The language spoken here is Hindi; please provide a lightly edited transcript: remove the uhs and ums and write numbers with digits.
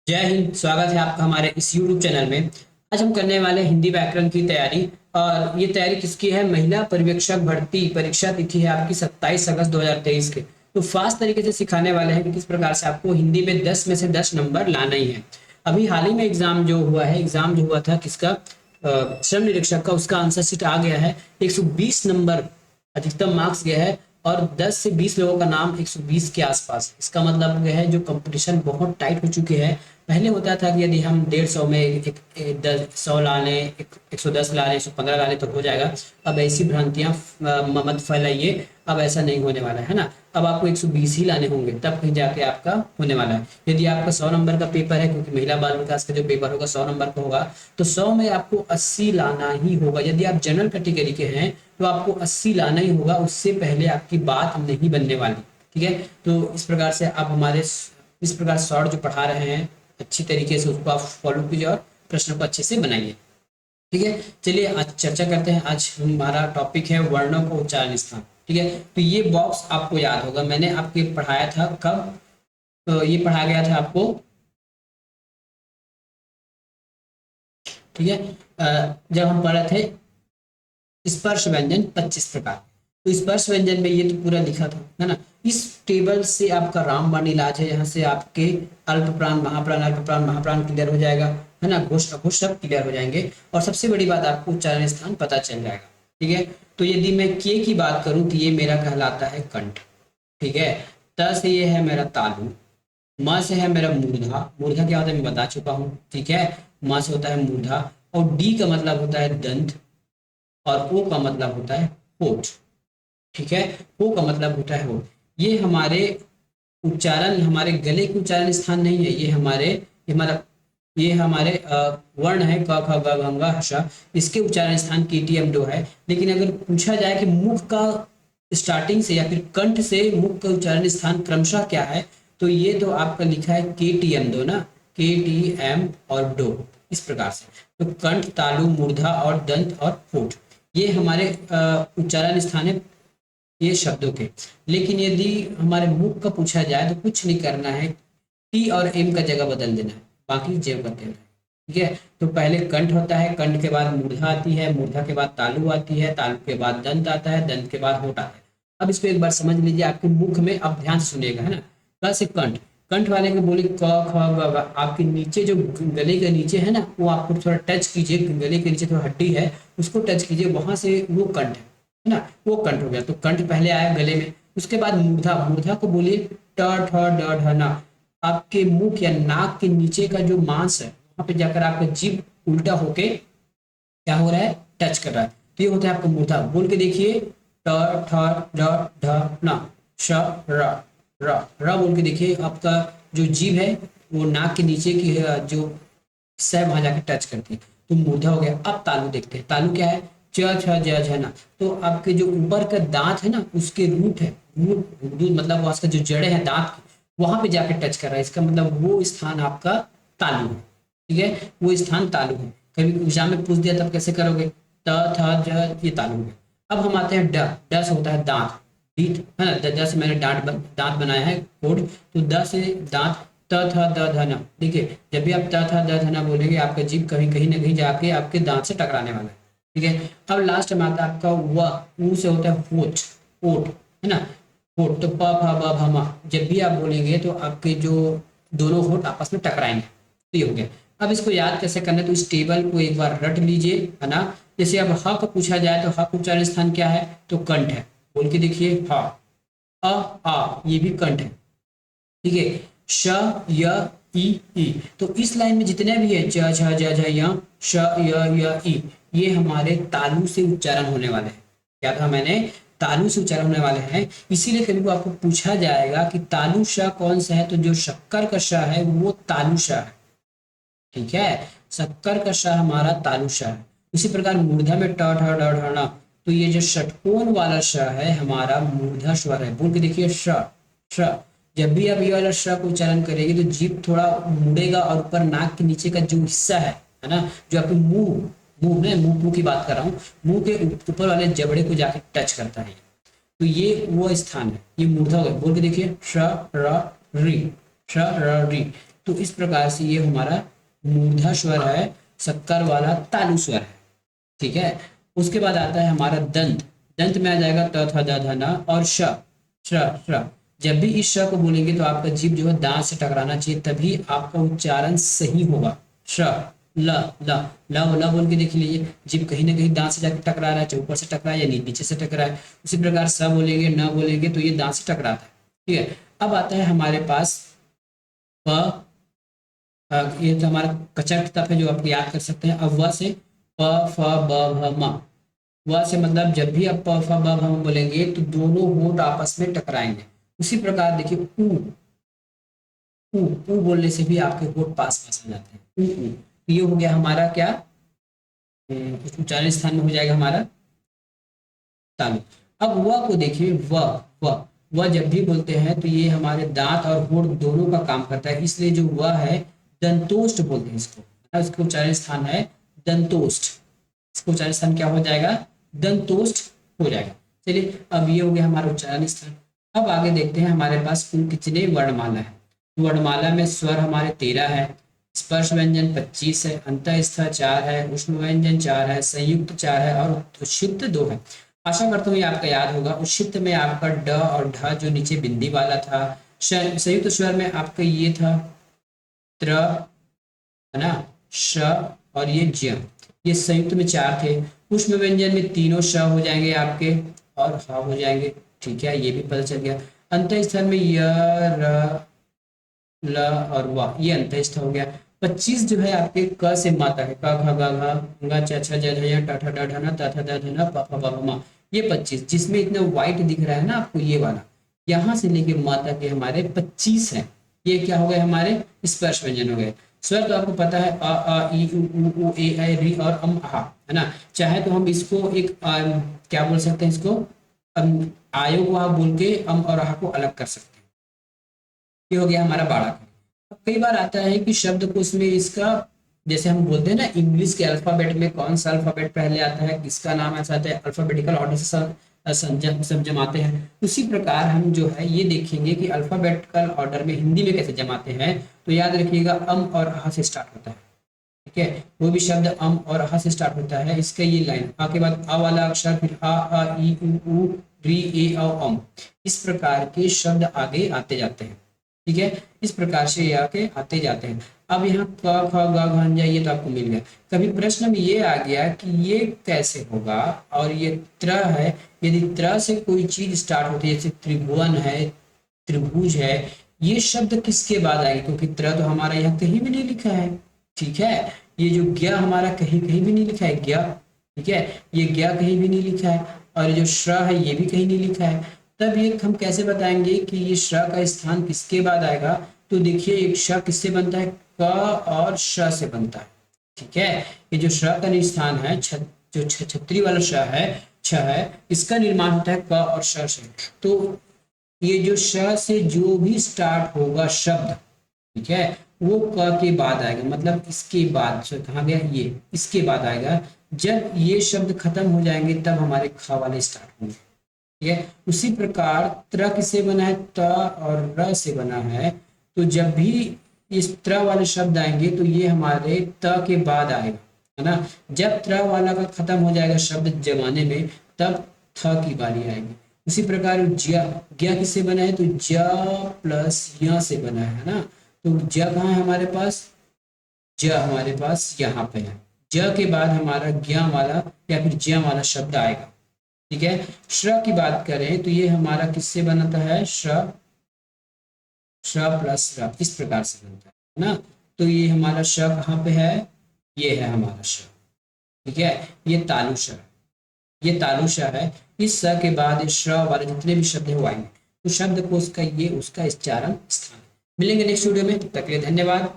जय हिंद। स्वागत है आपका हमारे इस YouTube चैनल में। आज हम करने वाले हैं हिंदी व्याकरण की तैयारी। और ये तैयारी किसकी है? महिला पर्यवेक्षक भर्ती परीक्षा तिथि है आपकी 27 अगस्त 2023 के। तो फास्ट तरीके से सिखाने वाले हैं कि किस प्रकार से आपको हिंदी में 10 में से 10 नंबर लाना ही है। अभी हाल ही में एग्जाम जो हुआ था किसका, श्रम निरीक्षक का, उसका आंसर शीट आ गया है। 120 नंबर अधिकतम मार्क्स गया है और 10 से 20 लोगों का नाम 120 के आसपास। इसका मतलब यह है जो कंपटीशन बहुत टाइट हो चुके हैं। पहले होता था कि यदि हम 150 में 100 ला लें, 110 ला लें, 115 ला लें तो हो जाएगा। अब ऐसी भ्रांतियां मत फैलाइए। अब ऐसा नहीं होने वाला है ना। अब आपको 120 ही लाने होंगे, तब कहीं जाके आपका होने वाला है। यदि आपका 100 नंबर का पेपर है, क्योंकि महिला बाल विकास का जो पेपर होगा 100 नंबर का होगा, तो 100 में आपको 80 लाना ही होगा। यदि आप जनरल कैटेगरी के हैं तो आपको 80 लाना ही होगा, उससे पहले आपकी बात नहीं बनने वाली। ठीक है, तो इस प्रकार से आप हमारे इस प्रकार शॉर्ट जो पढ़ा रहे हैं अच्छी तरीके से उसको आप फॉलो कीजिए और प्रश्नों को अच्छे से बनाइए। ठीक है, चलिए आज चर्चा करते हैं। आज हमारा टॉपिक है वर्णों को उच्चारण स्थान। ठीक है, तो ये बॉक्स आपको याद होगा, मैंने आपके पढ़ाया था कब? तो ये पढ़ाया गया था आपको। ठीक है, जब हम पढ़े थे स्पर्श व्यंजन 25 प्रकार। तो स्पर्श व्यंजन में ये तो पूरा लिखा था, है ना। इस टेबल से आपका रामबाण इलाज है, यहाँ से आपके अल्प प्राण महाप्राण क्लियर हो जाएगा, है ना। घोष अघोष सब क्लियर हो जाएंगे और सबसे बड़ी बात आपको उच्चारण स्थान पता चल जाएगा। ठीक है, तो यदि मैं के की बात करूं तो ये मेरा कहलाता है कंठ। ठीक है, त से ये है मेरा तालु, म से है मेरा मूर्धा। मूर्धा क्या होता है मैं बता चुका हूँ। ठीक है, म से होता है मूर्धा और डी का मतलब होता है दंत और ओ का मतलब होता है होठ। ठीक है, ओ का मतलब होता है होठ। ये हमारे उच्चारण, हमारे गले के उच्चारण स्थान नहीं है, ये हमारे वर्ण है क ख ग घ ङ ष। इसके उच्चारण स्थान केटीएम दो है। लेकिन अगर पूछा जाए कि मुख का स्टार्टिंग से या फिर कंठ से मुख का उच्चारण स्थान क्रमशः क्या है, तो ये तो आपका लिखा है केटीएम दो ना, केटीएम और डो, इस प्रकार से। तो कंठ, तालु, मूर्धा और दंत और होठ, ये हमारे उच्चारण स्थान है ये शब्दों के। लेकिन यदि हमारे मुख का पूछा जाए तो कुछ नहीं करना है, टी और एम का जगह बदल देना है, बाकी जेब कर देना है। ठीक है, तो पहले कंठ होता है, कंठ के बाद मूर्धा आती है, मूर्धा के बाद तालु आती है, तालु के बाद दंत आता है, दंत के बाद होठ आता है। अब इसको एक बार समझ लीजिए आपके मुख में, अब ध्यान से सुनिएगा, है ना। क से कंठ, कंठ वाले को बोले क ख ग घ। आपके नीचे जो गले के नीचे है ना, वो आपको थोड़ा टच कीजिए, गले के नीचे थोड़ा हड्डी है उसको टच कीजिए, वहां से वो कंठ है ना, वो कंठ हो गया। तो कंठ पहले आया गले में। उसके बाद मूर्धा, मूर्धा को बोलिए ट ठ ड ढ न। आपके मुख या नाक के नीचे का जो मांस है वहां पे जाकर आपका जीभ उल्टा होके क्या हो रहा है, टच कर रहा है। तो ये होता है आपका मूर्धा। बोल के देखिए ट ठ ड ढ न श र र र बोल के देखिए, आपका जो जीभ है वो नाक के नीचे की जो हिस्सा है वहां जाके टच करती है, तो मूर्धा हो गया। अब तालु देखते हैं, तालु क्या है, च छ ज झ न। तो आपके जो ऊपर का दांत है ना, उसके रूट है, रूट मतलब उसका जो जड़े हैं दांत की, वहां पे जाके टच कर रहा है, इसका मतलब वो स्थान आपका तालु है। ठीक है, वो स्थान तालु है। कभी एग्जाम में पूछ दिया तब कैसे करोगे, त थ ज, ये तालु है। अब हम आते हैं ड, ड से होता है दांत, डीठ है ना। द से मैंने दांत बनाया है कोड, तो द से दांत, त थ द ध न। देखिए जब भी आप त थ द ध न बोलेंगे आपका जीभ कहीं कहीं ना कहीं जाके आपके दांत से टकराने वाला है। ठीक है, अब लास्ट में आता है आपका व, ऊ से होता है होठ, ओठ है ना, होठ। तो प फ ब भ म, जब भी आप बोलेंगे तो आपके जो दोनों होठ आपस में टकराएंगे। तो ये हो गया। अब इसको याद कैसे करना है, तो इस टेबल को एक बार रट लीजिए, है ना। जैसे अब ह का पूछा जाए तो ह का उच्चारण स्थान क्या है, तो कंठ है। बोल के देखिए ह, अ आ, ये भी कंठ है। ठीक है, श य ई, तो इस लाइन में जितने भी है च छ ज झ य, श य ई, ये हमारे तालु से उच्चारण होने वाले हैं। क्या कहा मैंने, तालु से उच्चारण होने वाले हैं। इसीलिए कभी को आपको पूछा जाएगा कि तालु श कौन सा है, तो जो शक्कर का श है वो तालु श है। ठीक है, शक्कर का श हमारा तालु श है। इसी प्रकार मूर्धा में ट ठ ड ढ ण, तो ये जो षटकोण वाला श है हमारा मूर्धा स्वर है। बोल के देखिए श श। जब भी आप ये वाला श को उच्चारण करेंगे तो जीभ थोड़ा मुड़ेगा और ऊपर नाक के नीचे का जो हिस्सा है ना, जो आपके मुंह मुंह में मुंह की बात कर रहा हूँ, मुंह के ऊपर वाले जबड़े को जाके टच करता है। तो ये वो स्थान है, ये मूर्धा हो गया। बोल के देखिए श र री, श र री। तो इस प्रकार से ये हमारा मूर्धा स्वर है, शक्कर वाला तालु स्वर है। ठीक है, उसके बाद आता है हमारा दंत। दंत में आ जाएगा त थ द ध न और श श्र श्र। जब भी इस श को बोलेंगे तो आपका जीभ जो है दांत से टकराना चाहिए, तभी आपका उच्चारण सही होगा। श्र ल ल ल ल बोल के देख लीजिए, जीभ कहीं ना कहीं दांत से जाकर टकरा रहा है, चाहे ऊपर से टकरा है या नीचे से टकरा है। उसी प्रकार स बोलेंगे, न बोलेंगे तो ये दांत से टकराता है। ठीक है, अब आता है हमारे पास प। ये तो हमारा कच्चा किताब है जो आप याद कर सकते हैं। अब व से प फ ब भ म। व से मतलब जब भी आप प फ ब भ म बोलेंगे तो दोनों होंठ आपस में टकराएंगे। उसी प्रकार देखिए ऊ, ऊ ऊ बोलने से भी आपके होंठ पास पास आ जाते हैं। ऊ ऊ, ये हो गया हमारा क्या, उच्चारण स्थान में हो जाएगा हमारा तालु। अब व को देखिए, व व व जब भी बोलते हैं तो ये हमारे दांत और होंठ दोनों का काम करता है, इसलिए जो व है दंतोष्ठ बोलते हैं इसको। इसका उच्चारण स्थान है दंतोष्ठ। इसका उच्चारण स्थान क्या हो जाएगा, दंतोष्ठ हो जाएगा। चलिए, अब ये हो गया हमारा उच्चारण स्थान। अब आगे देखते हैं हमारे पास कुल कितने वर्णमाला है। वर्णमाला में स्वर हमारे 13 है, स्पर्श व्यंजन 25 है, अंतःस्थ 4 है, उष्ण व्यंजन 4 है, संयुक्त 4 है और उच्छिष्ट 2 है। आशा करता हूँ ये आपका याद होगा। उच्छिष्ट में आपका ड और ढ जो नीचे बिंदी वाला था, संयुक्त स्वर में आपका ये था त्र, है ना, श और ये ज्य, ये संयुक्त में 4 थे। उष्ण व्यंजन में तीनों श हो जाएंगे आपके और ह हो जाएंगे। ठीक है, ये भी पता चल गया। अंतःस्थ में य र ल और व, ये अंतःस्थ हो गया। 25 जो है आपके क से मा तक है, क ख ग घ ङ छ छ ज झ य ट ठ ड ढ न त थ द ध न प फ ब भ म। ये 25 जिसमें इतना व्हाइट दिख रहा है ना आपको, ये वाला यहाँ से लेके मा तक के हमारे 25 है। ये क्या हो गए हमारे स्पर्श व्यंजन हो गए। स्वर तो आपको पता है अ ई उ ए ऐ री और आ, है ना। चाहे तो हम इसको एक क्या बोल सकते हैं, इसको आयो को आप बोल के और आ को अलग कर सकते हैं। ये हो गया हमारा बाड़ा का। अब कई बार आता है कि शब्दकोश में इसका, जैसे हम बोलते हैं ना इंग्लिश के अल्फाबेट में कौन सा अल्फाबेट पहले आता है, किसका नाम ऐसा आता है, अल्फाबेटिकल ऑर्डर से सब जमाते हैं। उसी प्रकार हम जो है ये देखेंगे कि अल्फाबेटिकल ऑर्डर में हिंदी में कैसे जमाते हैं। तो याद रखिएगा और अ से स्टार्ट होता है। ठीक है, कोई भी शब्द और अ से स्टार्ट होता है, इसका ये लाइन आ के बाद अ वाला अक्षर, फिर आ ई उ री ए औ इस प्रकार के शब्द आगे आते जाते हैं। ठीक है, इस प्रकार से ये आके आते जाते हैं। अब यहाँ क ख ग घ ञ ये तो आपको मिल गया। कभी प्रश्न में ये आ गया कि ये कैसे होगा, और ये त्र है, यदि त्र से कोई चीज स्टार्ट होती है, जैसे त्रिभुवन है, त्रिभुज है, ये शब्द किसके बाद आएगी, क्योंकि त्र तो हमारा यहाँ कहीं भी नहीं लिखा है। ठीक है, ये जो ज्ञ हमारा कहीं कहीं भी नहीं लिखा है, ज्ञ। ठीक है, ये ज्ञ कहीं भी नहीं लिखा है, और ये जो श्र है ये भी कहीं नहीं लिखा है। तब ये हम कैसे बताएंगे कि ये श्र का स्थान किसके बाद आएगा। तो देखिए, एक श किससे बनता है, क और श से बनता है। ठीक है, ये जो श्र का स्थान है, जो छतरी वाला श है, छ है, इसका निर्माण होता है क और श से। तो ये जो श से जो भी स्टार्ट होगा शब्द, ठीक है, वो क के बाद आएगा, मतलब इसके बाद कहाँ गया, ये इसके बाद आएगा। जब ये शब्द खत्म हो जाएंगे तब हमारे ख वाले स्टार्ट होंगे। ठीक है, उसी प्रकार त्र किससे बना है, त और र से बना है। तो जब भी इस त्र वाले शब्द आएंगे तो ये हमारे त के बाद आएगा, है ना। जब त्र वाला का खत्म हो जाएगा शब्द जमाने में, तब थ की बारी आएगी। उसी प्रकार ज्या, ज्ञ किससे बना है, तो ज प्लस य से बना है ना। तो ज कहाँ है हमारे पास, ज हमारे पास यहाँ पे है। ज के बाद हमारा ज्ञ वाला या फिर ज्य वाला शब्द आएगा। ठीक है, श्र की बात करें तो ये हमारा किससे बनता है, श्र प्लस र, इस प्रकार से बनता है ना। तो ये हमारा श कहाँ पे है, ये है हमारा श। ठीक है, ये तालु श, ये तालु श है। इस स के बाद श्र वाले जितने भी शब्द है वो आएंगे। तो शब्दकोश का ये उसका उच्चारण स्थान है। मिलेंगे नेक्स्ट वीडियो में, तब तक के लिए धन्यवाद।